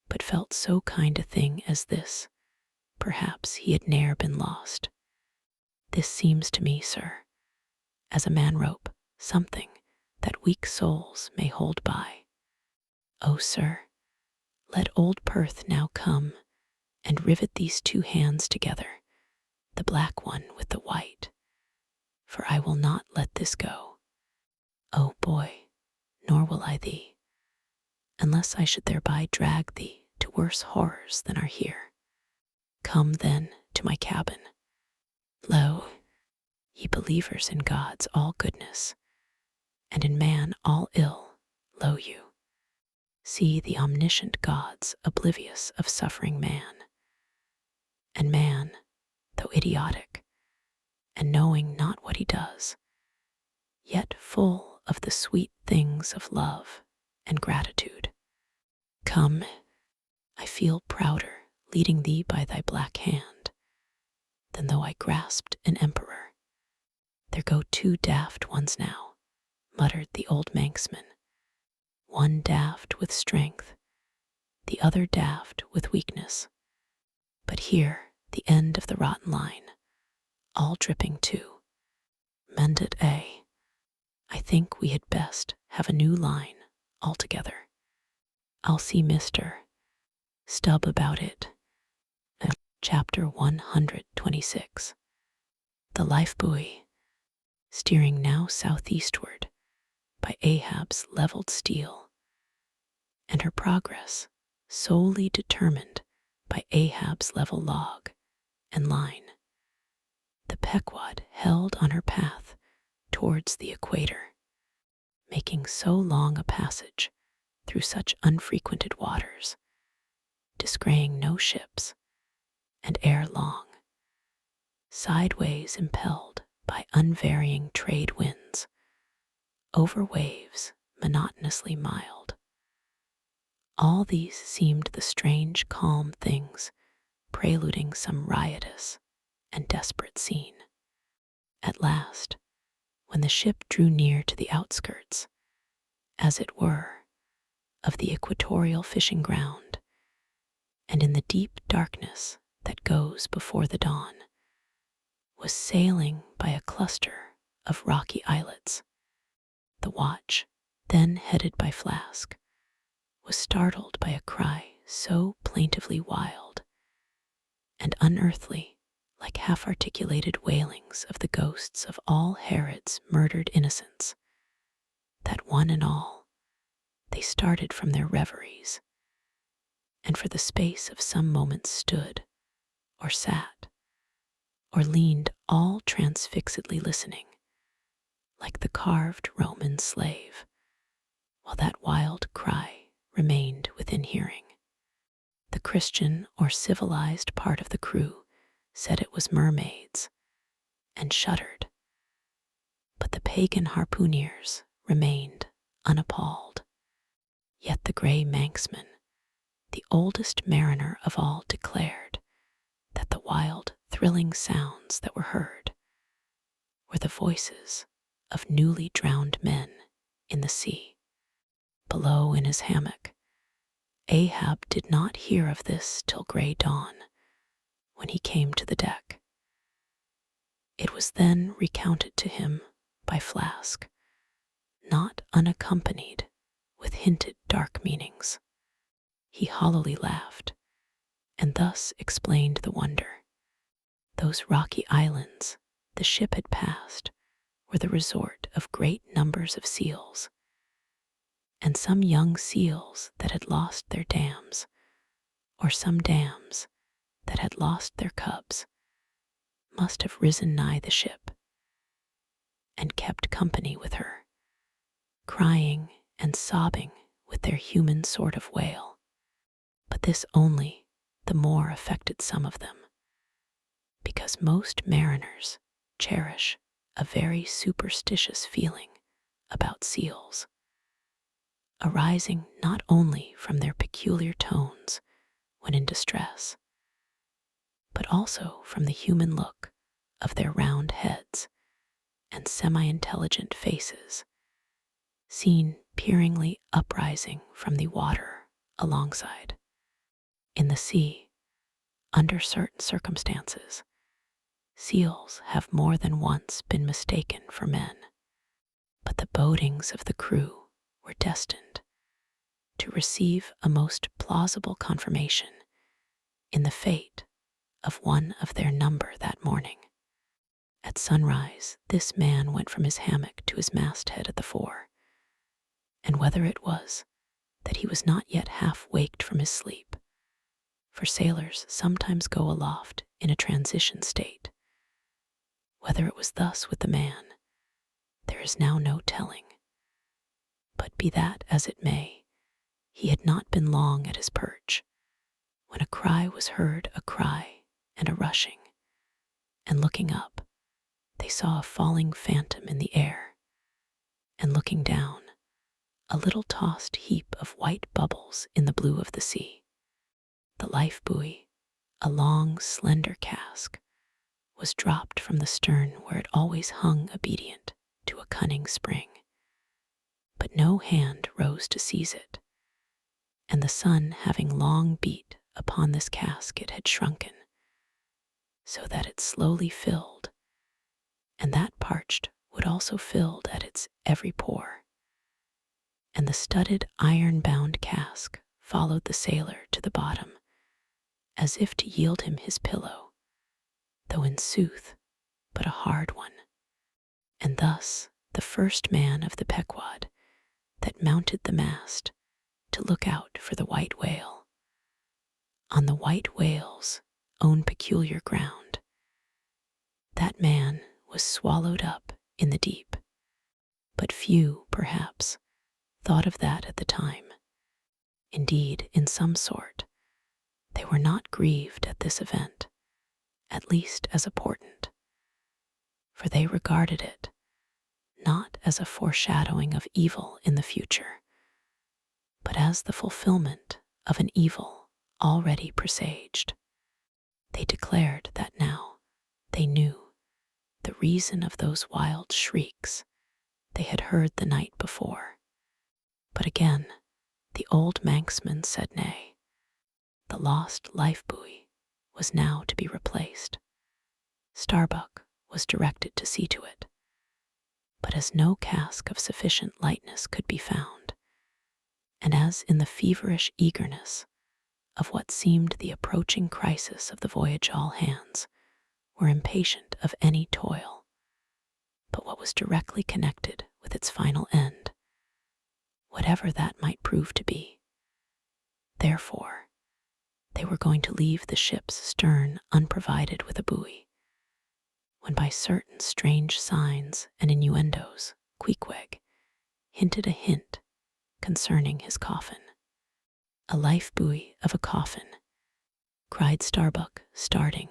but felt so kind a thing as this, perhaps he had ne'er been lost. This seems to me, sir, as a man-rope, something that weak souls may hold by. Oh, sir, let old Perth now come and rivet these 2 hands together, the black one with the white, for I will not let this go. Oh, boy, nor will I thee, unless I should thereby drag thee to worse horrors than are here. Come then to my cabin. Lo, ye believers in God's all goodness, and in man all ill, lo you. See the omniscient gods oblivious of suffering man. And man, though idiotic, and knowing not what he does, yet full of the sweet things of love and gratitude. Come, I feel prouder leading thee by thy black hand than though I grasped an emperor. There go 2 daft ones now, muttered the old Manxman. One daft with strength, the other daft with weakness. But here, the end of the rotten line, all dripping too. Mend it, I think we had best have a new line altogether. I'll see Mr. Stubb about it. Chapter 126. The life buoy, steering now southeastward by Ahab's leveled steel, and her progress solely determined by Ahab's level log and line. The Pequod held on her path towards the equator, making so long a passage through such unfrequented waters, descrying no ships, and ere long, sideways impelled by unvarying trade winds, over waves monotonously mild. All these seemed the strange, calm things preluding some riotous and desperate scene. At last, when the ship drew near to the outskirts, as it were, of the equatorial fishing ground, and in the deep darkness that goes before the dawn, was sailing by a cluster of rocky islets, the watch, then headed by Flask, was startled by a cry so plaintively wild and unearthly, like half-articulated wailings of the ghosts of all Herod's murdered innocents, that one and all they started from their reveries, and for the space of some moments stood, or sat, or leaned all transfixedly listening, like the carved Roman slave, while that wild cry remained within hearing. The Christian or civilized part of the crew said it was mermaids, and shuddered, but the pagan harpooneers remained unappalled. Yet the grey Manxman, the oldest mariner of all, declared that the wild, thrilling sounds that were heard were the voices of newly drowned men in the sea. Below in his hammock, Ahab did not hear of this till grey dawn, when he came to the deck. It was then recounted to him by Flask, not unaccompanied with hinted dark meanings. He hollowly laughed, and thus explained the wonder. Those rocky islands the ship had passed were the resort of great numbers of seals, and some young seals that had lost their dams, or some dams that had lost their cubs, must have risen nigh the ship, and kept company with her, crying and sobbing with their human sort of wail. But this only the more affected some of them, because most mariners cherish a very superstitious feeling about seals, arising not only from their peculiar tones when in distress, but also from the human look of their round heads and semi-intelligent faces, seen peeringly uprising from the water alongside. In the sea, under certain circumstances, seals have more than once been mistaken for men, but the bodings of the crew were destined to receive a most plausible confirmation in the fate of one of their number that morning. At sunrise, this man went from his hammock to his masthead at the fore, and whether it was that he was not yet half waked from his sleep, for sailors sometimes go aloft in a transition state, whether it was thus with the man, there is now no telling. But be that as it may, he had not been long at his perch, when a cry was heard, a cry and a rushing, and looking up, they saw a falling phantom in the air, and looking down, a little tossed heap of white bubbles in the blue of the sea. The life buoy, a long, slender cask, was dropped from the stern where it always hung obedient to a cunning spring. But no hand rose to seize it, and the sun having long beat upon this cask it had shrunken, so that it slowly filled, and that parched wood also filled at its every pore. And the studded iron-bound cask followed the sailor to the bottom, as if to yield him his pillow, though in sooth but a hard one. And thus the first man of the Pequod that mounted the mast to look out for the white whale, on the white whale's own peculiar ground. That man was swallowed up in the deep, but few, perhaps, thought of that at the time. Indeed, in some sort, they were not grieved at this event, at least as important, for they regarded it not as a foreshadowing of evil in the future, but as the fulfillment of an evil already presaged. They declared that now they knew the reason of those wild shrieks they had heard the night before. But again, the old Manxman said nay. The lost life buoy was now to be replaced. Starbuck was directed to see to it. But as no cask of sufficient lightness could be found, and as in the feverish eagerness of what seemed the approaching crisis of the voyage all hands were impatient of any toil but what was directly connected with its final end, whatever that might prove to be. Therefore, they were going to leave the ship's stern unprovided with a buoy, when by certain strange signs and innuendos, Queequeg hinted a hint concerning his coffin. A life buoy of a coffin, cried Starbuck, starting.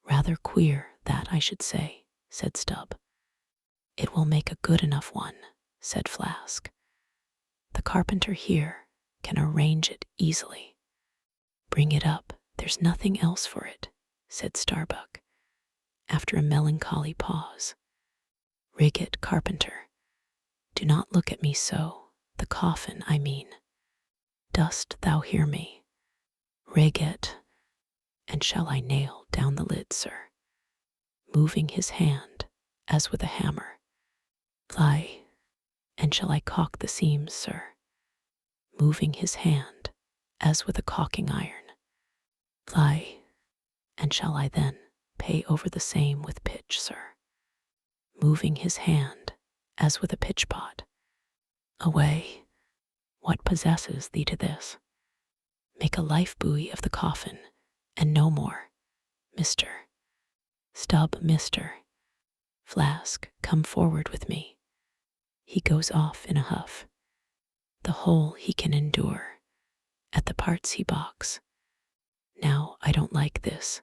Rather queer, that, I should say, said Stubb. It will make a good enough one, said Flask. The carpenter here can arrange it easily. Bring it up, there's nothing else for it, said Starbuck, after a melancholy pause. Rig it, carpenter. Do not look at me so, the coffin, I mean. Dost thou hear me? Rig it. And shall I nail down the lid, sir? Moving his hand, as with a hammer. Lie. And shall I caulk the seams, sir? Moving his hand, as with a caulking iron. Lie. And shall I then pay over the same with pitch, sir? Moving his hand, as with a pitch pot. Away. What possesses thee to this? Make a life buoy of the coffin, and no more, Mr. Stubb, Mr. Flask, come forward with me. He goes off in a huff. The whole he can endure, at the parts he balks. Now I don't like this.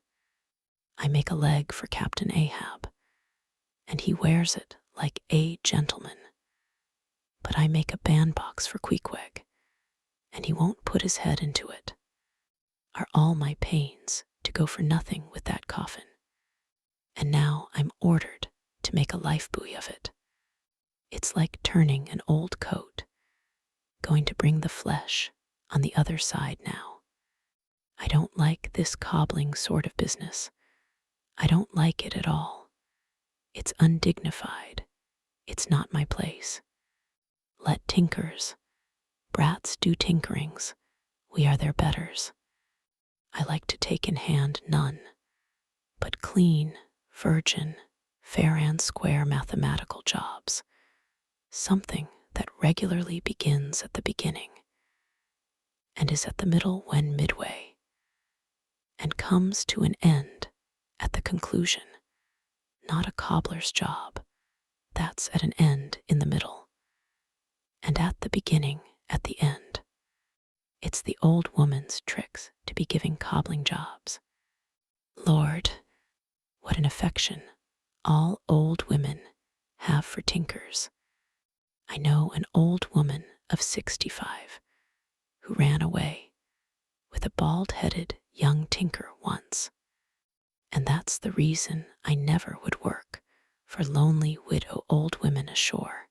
I make a leg for Captain Ahab, and he wears it like a gentleman. But I make a bandbox for Queequeg, and he won't put his head into it. Are all my pains to go for nothing with that coffin? And now I'm ordered to make a life buoy of it. It's like turning an old coat, going to bring the flesh on the other side now. I don't like this cobbling sort of business. I don't like it at all. It's undignified. It's not my place. Let tinkers, brats do tinkerings. We are their betters. I like to take in hand none, but clean, virgin, fair and square mathematical jobs. Something that regularly begins at the beginning, and is at the middle when midway, and comes to an end at the conclusion. Not a cobbler's job, that's at an end in the middle, and at the beginning at the end. It's the old woman's tricks to be giving cobbling jobs. Lord, what an affection all old women have for tinkers. I know an old woman of 65 who ran away with a bald-headed young tinker once, and that's the reason I never would work for lonely widow old women ashore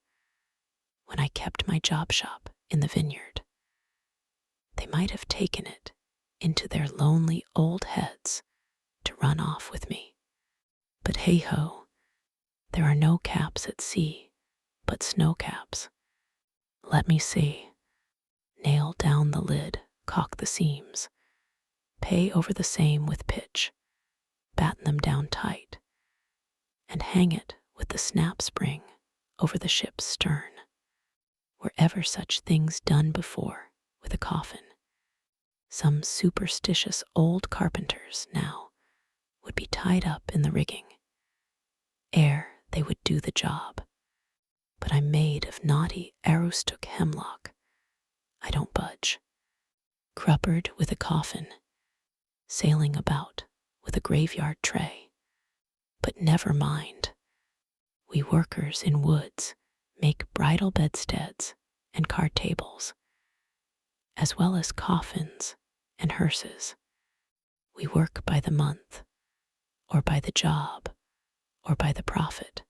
when I kept my job shop in the vineyard. They might have taken it into their lonely old heads to run off with me. But hey-ho, there are no caps at sea but snow caps. Let me see. Nail down the lid, caulk the seams, pay over the same with pitch, batten them down tight, and hang it with the snap spring over the ship's stern. Were ever such things done before with a coffin? Some superstitious old carpenters now would be tied up in the rigging, ere they would do the job. But I'm made of knotty aroostook hemlock. I don't budge. Cruppered with a coffin, sailing about with a graveyard tray. But never mind. We workers in woods make bridal bedsteads and card tables, as well as coffins and hearses. We work by the month, or by the job, or by the profit.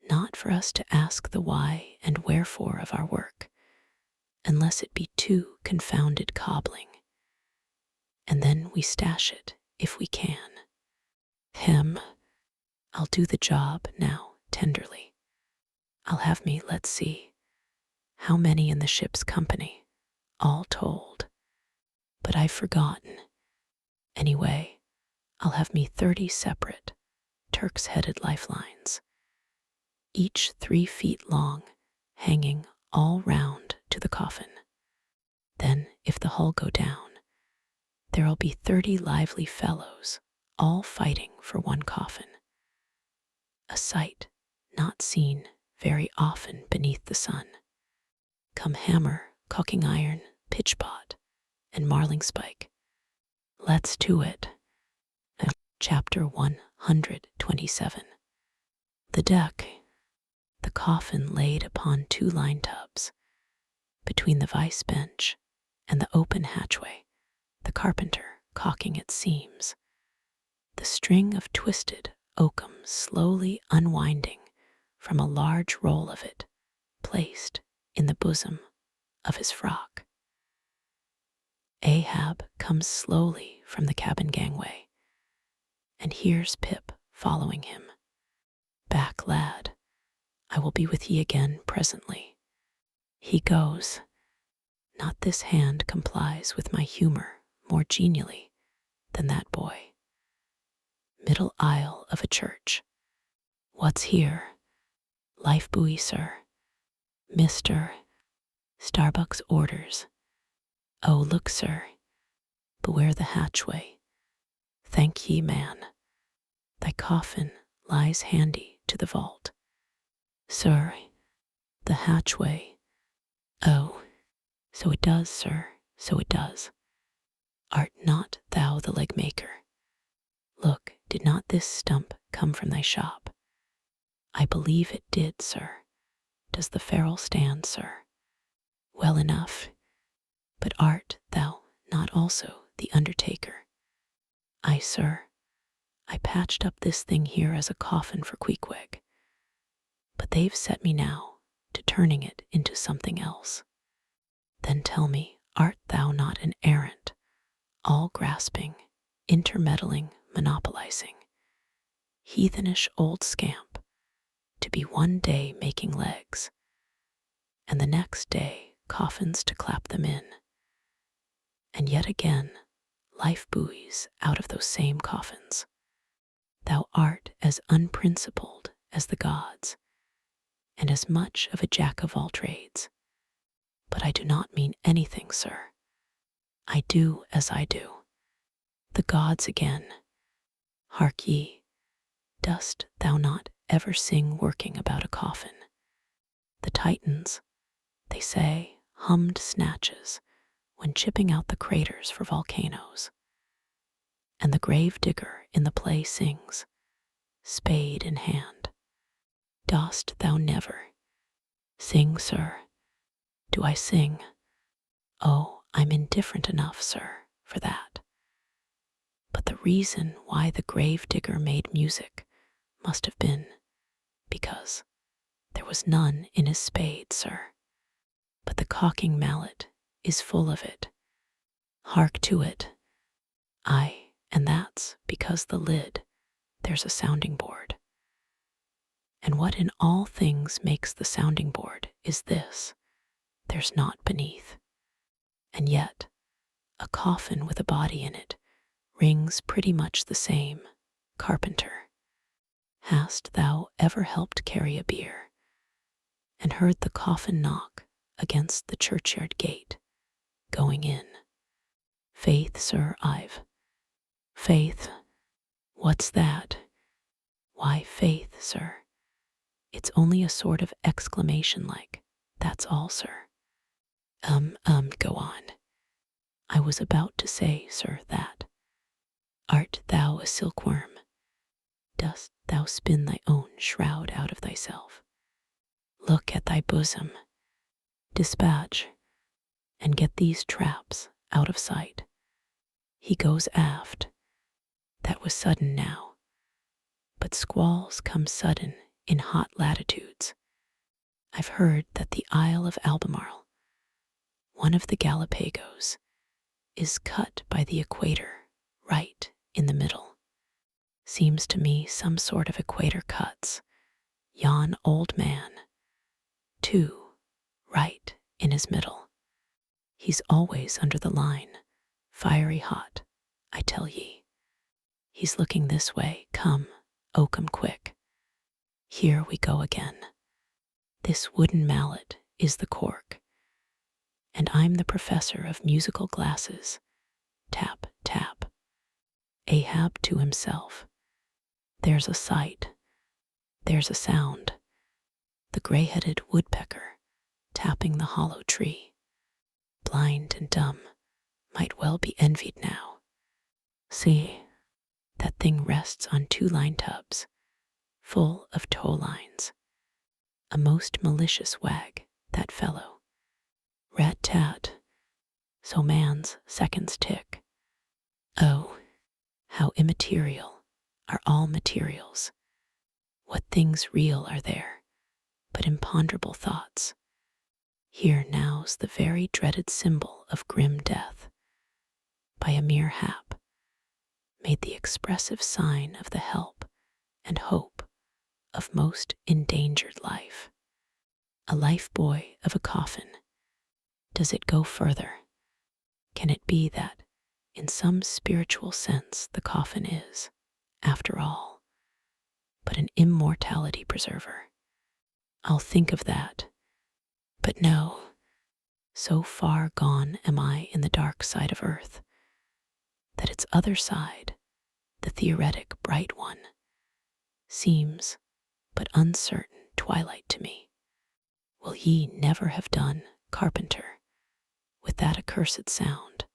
Not for us to ask the why and wherefore of our work, unless it be too confounded cobbling. And then we stash it if we can. I'll do the job now tenderly. I'll have me, let's see, how many in the ship's company, all told. But I've forgotten. Anyway, I'll have me 30 separate Turk's-headed lifelines, each 3 feet long, hanging all round to the coffin. Then, if the hull go down, there'll be 30 lively fellows, all fighting for one coffin. A sight not seen very often beneath the sun. Come hammer, caulking iron, pitchpot, and marlingspike. Let's to it. Chapter 127. The deck. The coffin laid upon 2 line tubs. Between the vice bench and the open hatchway, the carpenter caulking its seams. The string of twisted oakum slowly unwinding from a large roll of it, placed in the bosom of his frock. Ahab comes slowly from the cabin gangway, and here's Pip following him. Back, lad, I will be with ye again presently. He goes. Not this hand complies with my humor more genially than that boy. Middle aisle of a church. What's here? Life buoy, sir. Mr. Starbuck's orders. Oh, look, sir. Beware the hatchway. Thank ye, man. Thy coffin lies handy to the vault. Sir, the hatchway. Oh, so it does, sir, so it does. Art not thou the leg maker? Look, did not this stump come from thy shop? I believe it did, sir. Does the ferrule stand, sir? Well enough. But art thou not also the undertaker? Aye, sir. I patched up this thing here as a coffin for Queequeg, but they've set me now to turning it into something else. Then tell me, art thou not an errant, all-grasping, intermeddling, monopolizing, heathenish old scamp, to be one day making legs, and the next day coffins to clap them in, and yet again life buoys out of those same coffins? Thou art as unprincipled as the gods, and as much of a jack of all trades. But I do not mean anything, sir. I do as I do. The gods again. Hark ye, dost thou not ever sing working about a coffin? The Titans, they say, hummed snatches when chipping out the craters for volcanoes. And the grave digger in the play sings, spade in hand. Dost thou never sing, sir? Do I sing? Oh, I'm indifferent enough, sir, for that. But the reason why the grave digger made music must have been because there was none in his spade, sir. But the caulking mallet is full of it. Hark to it. Aye, and that's because the lid, there's a sounding board. And what in all things makes the sounding board is this: there's naught beneath. And yet, a coffin with a body in it rings pretty much the same. Carpenter, hast thou ever helped carry a bier, and heard the coffin knock against the churchyard gate, going in? Faith, sir, Faith? What's that? Why, faith, sir. It's only a sort of exclamation like, that's all, sir. Go on. I was about to say, sir, that. Art thou a silkworm? Dost thou spin thy own shroud out of thyself? Look at thy bosom. Dispatch, and get these traps out of sight. He goes aft. That was sudden now. But squalls come sudden in hot latitudes. I've heard that the Isle of Albemarle, one of the Galapagos, is cut by the equator right in the middle. Seems to me some sort of equator cuts yon old man, too, right in his middle. He's always under the line, fiery hot, I tell ye. He's looking this way, come, come quick. Here we go again. This wooden mallet is the cork, and I'm the professor of musical glasses. Tap, tap. Ahab to himself. There's a sight. There's a sound. The gray-headed woodpecker tapping the hollow tree. Blind and dumb, might well be envied now. See, that thing rests on 2 line tubs, full of tow lines. A most malicious wag, that fellow. Rat-tat, so man's seconds tick. Oh, how immaterial are all materials. What things real are there, but imponderable thoughts. Here now's the very dreaded symbol of grim death, by a mere hap, made the expressive sign of the help and hope of most endangered life. A life buoy of a coffin. Does it go further? Can it be that, in some spiritual sense, the coffin is, after all, but an immortality preserver? I'll think of that. But no, so far gone am I in the dark side of earth, that its other side, the theoretic bright one, seems but uncertain twilight to me. Will ye never have done, carpenter, with that accursed sound?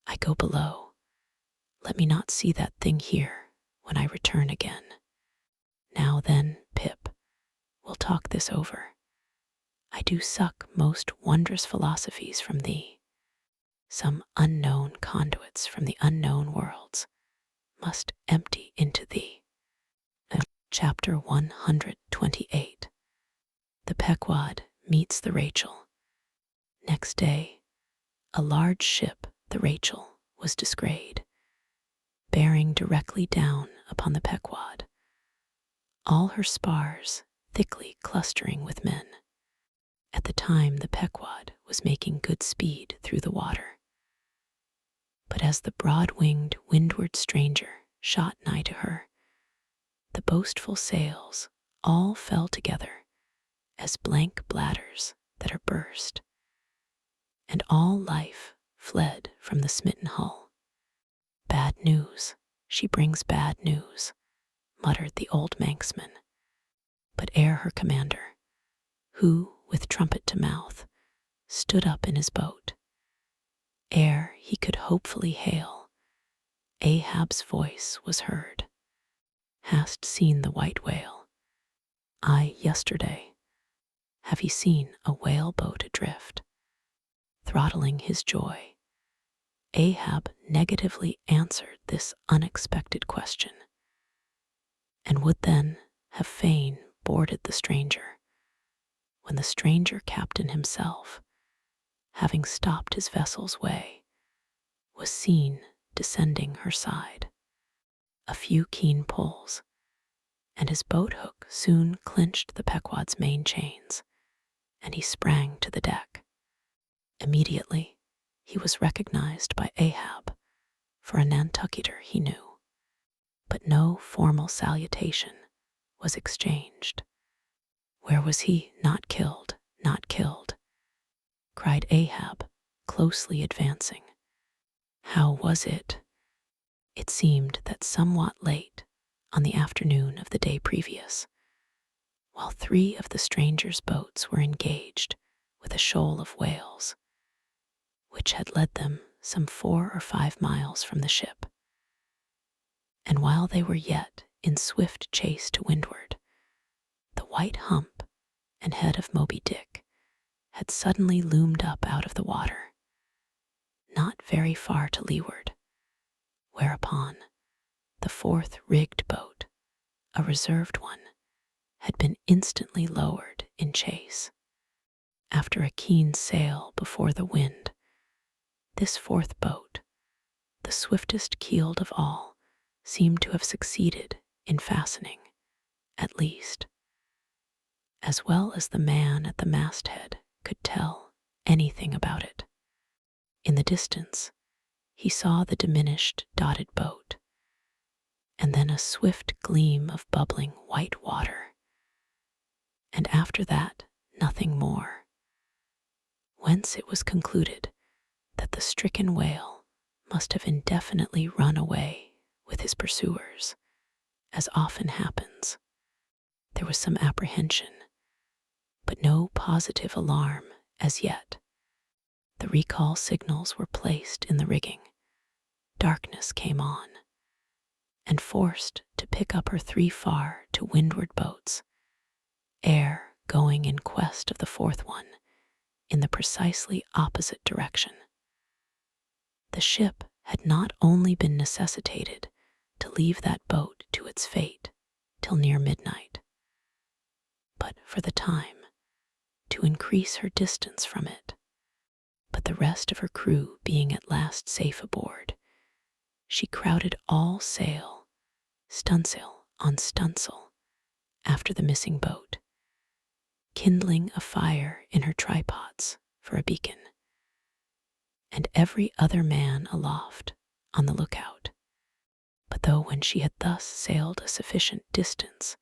I go below. Let me not see that thing here when I return again. Now then, Pip, we'll talk this over. I do suck most wondrous philosophies from thee. Some unknown conduits from the unknown worlds must empty into thee. Chapter 128. The Pequod meets the Rachel. Next day, a large ship, the Rachel, was descried, bearing directly down upon the Pequod, all her spars thickly clustering with men. At the time the Pequod was making good speed through the water. But as the broad-winged windward stranger shot nigh to her, the boastful sails all fell together as blank bladders that are burst, and all life fled from the smitten hull. Bad news, she brings bad news, muttered the old Manxman. But ere her commander, who, with trumpet to mouth, stood up in his boat, ere he could hopefully hail, Ahab's voice was heard. Hast seen the white whale? Aye, yesterday. Have ye seen a whale boat adrift? Throttling his joy, Ahab negatively answered this unexpected question, and would then have fain boarded the stranger, when the stranger captain himself, having stopped his vessel's way, was seen descending her side. A few keen pulls, and his boat hook soon clinched the Pequod's main chains, and he sprang to the deck. Immediately, he was recognized by Ahab for a Nantucketer he knew, but no formal salutation was exchanged. Where was he? Not killed, not killed, cried Ahab, closely advancing. How was it? It seemed that somewhat late on the afternoon of the day previous, while 3 of the strangers' boats were engaged with a shoal of whales, which had led them some 4 or 5 miles from the ship, and while they were yet in swift chase to windward, the white hump and head of Moby Dick had suddenly loomed up out of the water, not very far to leeward, whereupon the 4th rigged boat, a reserved one, had been instantly lowered in chase. After a keen sail before the wind, this 4th boat, the swiftest keeled of all, seemed to have succeeded in fastening, at least, as well as the man at the masthead could tell anything about it. In the distance, he saw the diminished dotted boat, and then a swift gleam of bubbling white water, and after that nothing more, whence it was concluded that the stricken whale must have indefinitely run away with his pursuers, as often happens. There was some apprehension, but no positive alarm as yet. The recall signals were placed in the rigging. Darkness came on, and forced to pick up her 3 far to windward boats, ere going in quest of the 4th one in the precisely opposite direction. The ship had not only been necessitated to leave that boat to its fate till near midnight, but for the time to increase her distance from it. But the rest of her crew being at last safe aboard, she crowded all sail, stunsail on stunsail, after the missing boat, kindling a fire in her tripods for a beacon, and every other man aloft on the lookout. But though when she had thus sailed a sufficient distance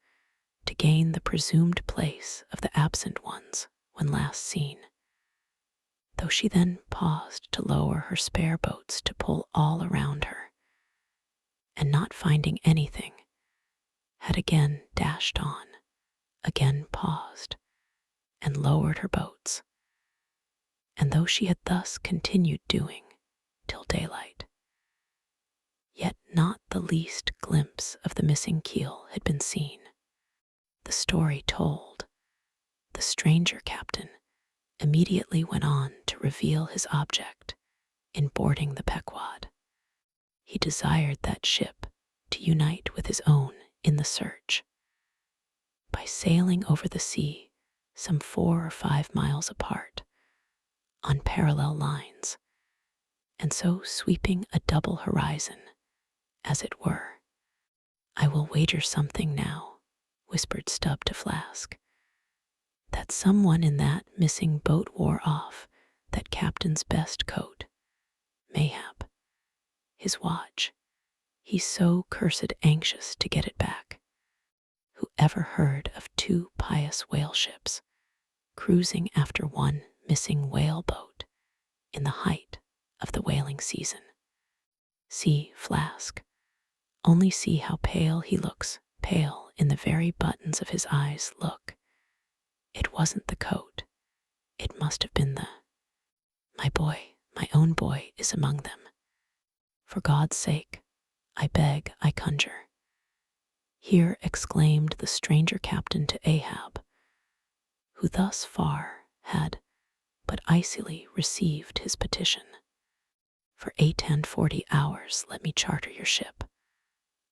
to gain the presumed place of the absent ones when last seen, though she then paused to lower her spare boats to pull all around her, and not finding anything, had again dashed on, again paused, and lowered her boats, and though she had thus continued doing till daylight, yet not the least glimpse of the missing keel had been seen. The story told, the stranger captain immediately went on to reveal his object in boarding the Pequod. He desired that ship to unite with his own in the search, by sailing over the sea some 4 or 5 miles apart, on parallel lines, and so sweeping a double horizon, as it were. "I will wager something now," whispered Stubb to Flask, "that someone in that missing boat wore off that captain's best coat. Mayhap his watch. He's so cursed anxious to get it back. Who ever heard of 2 pious whale ships cruising after one missing whale boat in the height of the whaling season? See, Flask, only see how pale he looks, pale in the very buttons of his eyes. Look, it wasn't the coat, it must have been my boy, my own boy, is among them. For God's sake, I beg, I conjure." Here exclaimed the stranger captain to Ahab, who thus far had but icily received his petition. "For 8 and 40 hours let me charter your ship.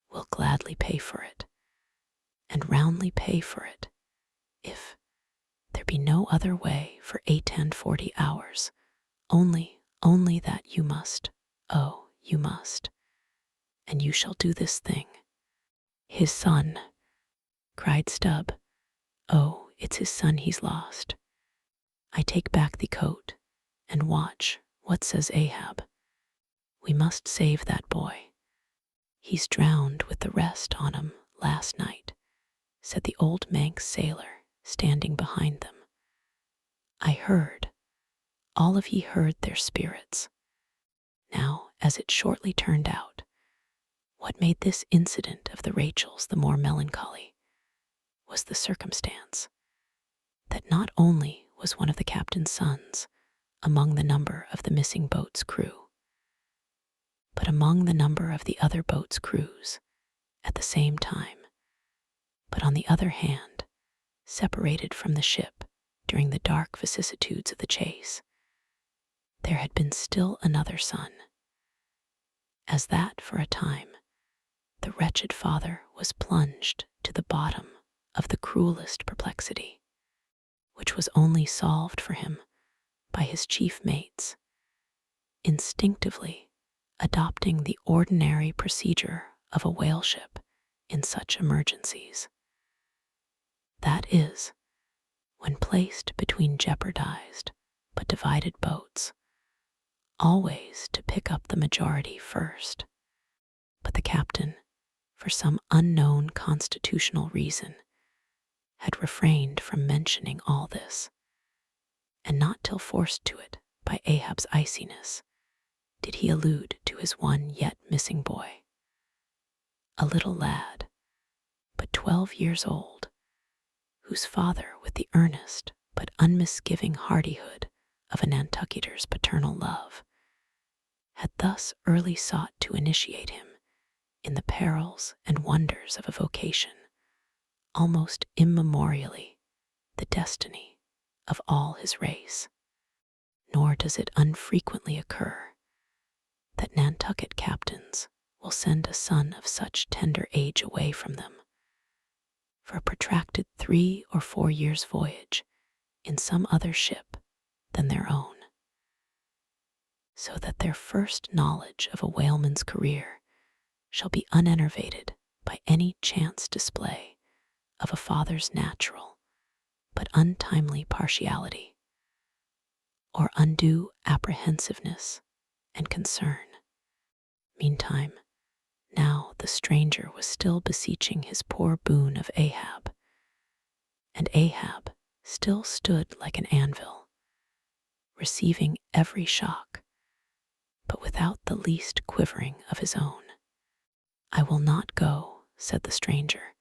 Will gladly pay for it, and roundly pay for it, if there be no other way. For 8 and 40 hours, only that you must, oh, you must, and you shall do this thing." "His son," cried Stubb. "Oh, it's his son he's lost. I take back the coat and watch. What says Ahab? We must save that boy. He's drowned with the rest on 'em last night," said the old Manx sailor standing behind them. "I heard, all of ye heard their spirits. Now, as it shortly turned out, what made this incident of the Rachels the more melancholy was the circumstance that not only was one of the captain's sons among the number of the missing boat's crew, but among the number of the other boat's crews at the same time, but on the other hand, separated from the ship during the dark vicissitudes of the chase, there had been still another son, as that for a time the wretched father was plunged to the bottom of the cruelest perplexity, which was only solved for him by his chief mates instinctively adopting the ordinary procedure of a whale ship in such emergencies. That is, when placed between jeopardized but divided boats, always to pick up the majority first. But the captain, for some unknown constitutional reason, had refrained from mentioning all this, and not till forced to it by Ahab's iciness did he allude to his one yet missing boy, a little lad, but 12 years old, whose father, with the earnest but unmisgiving hardihood of a Nantucketer's paternal love, had thus early sought to initiate him in the perils and wonders of a vocation almost immemorially the destiny of all his race. Nor does it unfrequently occur that Nantucket captains will send a son of such tender age away from them for a protracted 3 or 4 years' voyage in some other ship than their own, so that their first knowledge of a whaleman's career shall be unenervated by any chance display of a father's natural but untimely partiality, or undue apprehensiveness and concern. Meantime, now the stranger was still beseeching his poor boon of Ahab, and Ahab still stood like an anvil, receiving every shock, but without the least quivering of his own. "I will not go," said the stranger,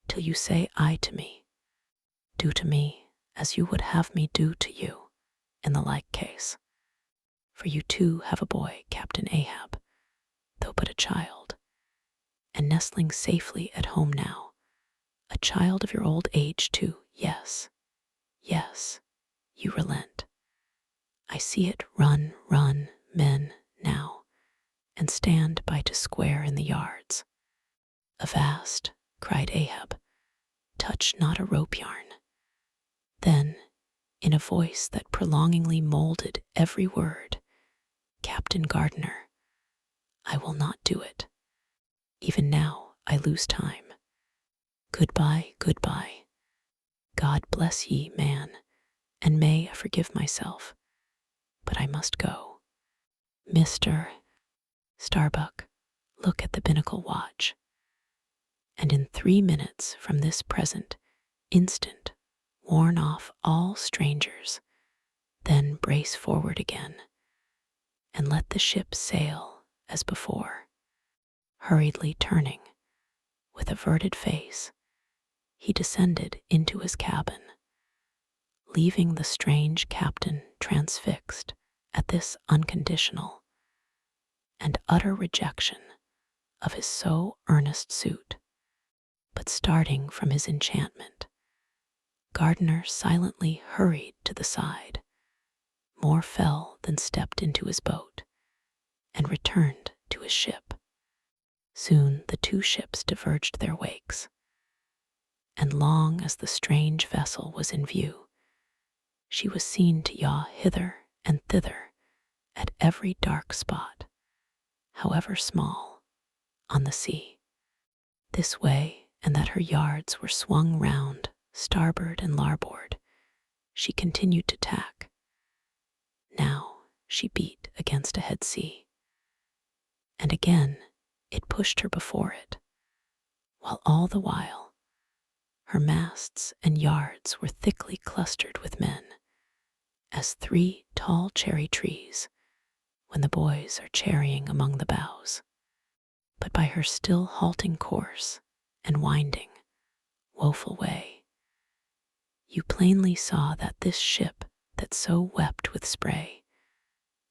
"till you say aye to me. Do to me as you would have me do to you in the like case. For you too have a boy, Captain Ahab, though but a child, and nestling safely at home now, a child of your old age too. Yes, yes, you relent. I see it run, men, now, and stand by to square in the yards." "Avast," cried Ahab, "touch not a rope yarn." Then, in a voice that prolongingly molded every word, "Captain Gardiner, I will not do it. Even now I lose time. Goodbye, goodbye. God bless ye, man, and may I forgive myself, but I must go. Mr. Starbuck, look at the binnacle watch, and in 3 minutes from this present instant warn off all strangers, then brace forward again, and let the ship sail as before." Hurriedly turning, with averted face, he descended into his cabin, leaving the strange captain transfixed at this unconditional and utter rejection of his so earnest suit. But starting from his enchantment, Gardiner silently hurried to the side, more fell than stepped into his boat, and returned to his ship. Soon the 2 ships diverged their wakes, and long as the strange vessel was in view, she was seen to yaw hither and thither at every dark spot, however small, on the sea. This way and that her yards were swung round starboard and larboard, she continued to tack. Now she beat against a head sea, and again it pushed her before it, while all the while her masts and yards were thickly clustered with men, as 3 tall cherry trees, when the boys are cherrying among the boughs. But by her still halting course and winding, woeful way, you plainly saw that this ship that so wept with spray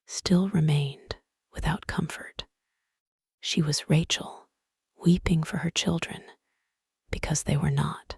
still remained without comfort. She was Rachel, weeping for her children because they were not.